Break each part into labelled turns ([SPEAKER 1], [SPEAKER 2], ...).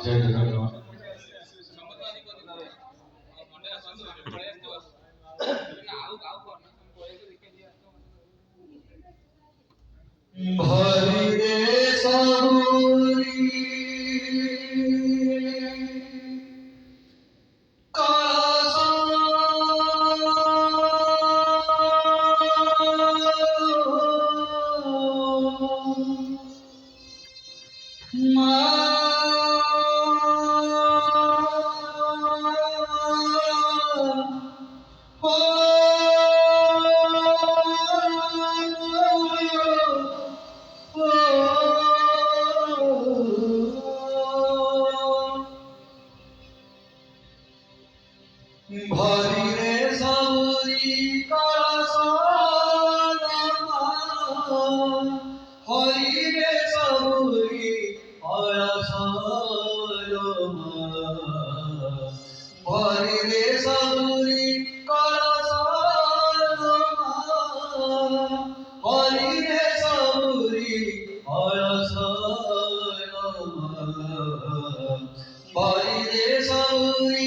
[SPEAKER 1] जय जगन्नाथ। भरी रे सबुरी भरी रे सबुरी हरि रे सबुरी भरी रे सबुरी हरि रे सबुरी भरी रे सबुरी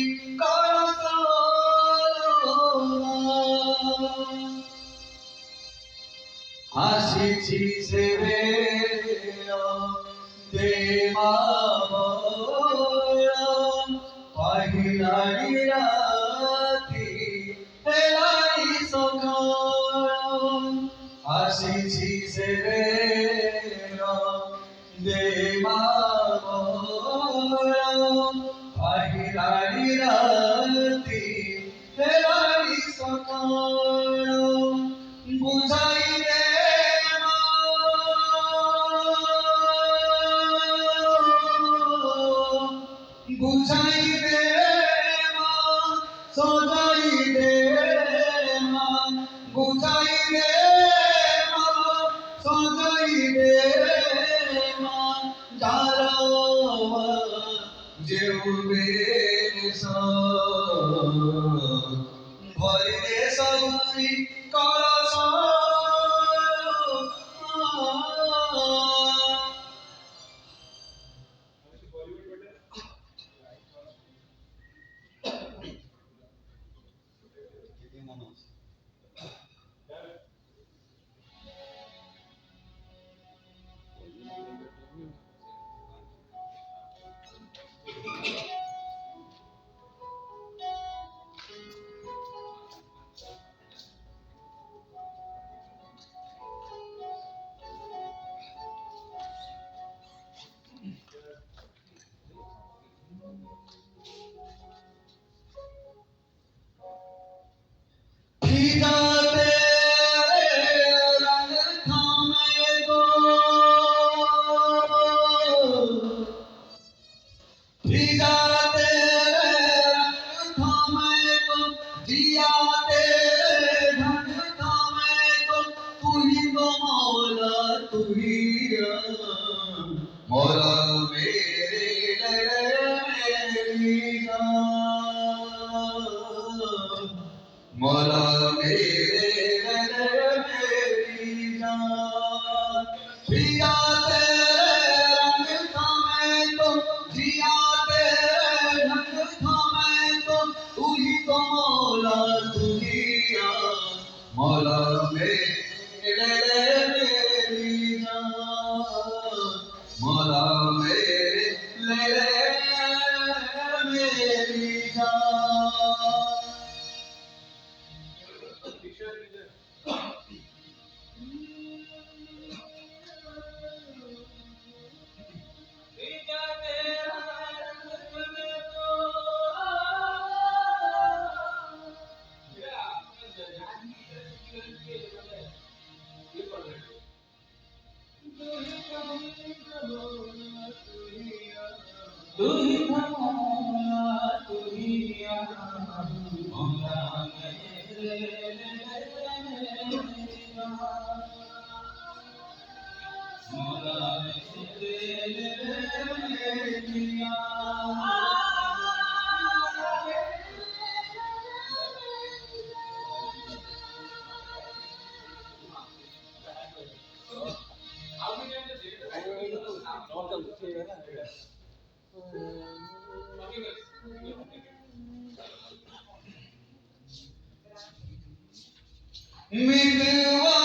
[SPEAKER 1] आशिची सेवे देवा पहिलाडी राती हेलाई सकाळ आशिची सेवे देवा पहिलाडी राती हेलाई सकाळ बुझाई बुझाई दे सजाई दे बुझाई दे सजाई दे जेवबे भरी दे सबुरी मौला मेरे मौला मेरे पिया तेरे रंग थामे तो जिया तेरे ढंग थामे तो तू ही तो मौला तू ही मौला मेरे मौला मेरे मेरी जान तू ही मौला तू ही मौला मेरे मौला मेरे मितवा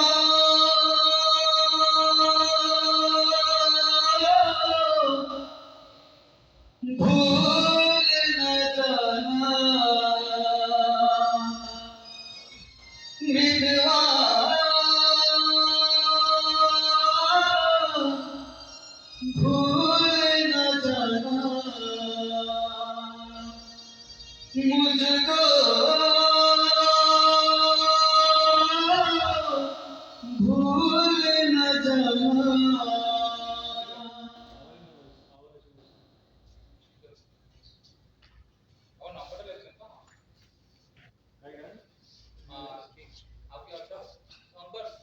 [SPEAKER 1] भूल न जाना मितवा भूल न जाना मुझको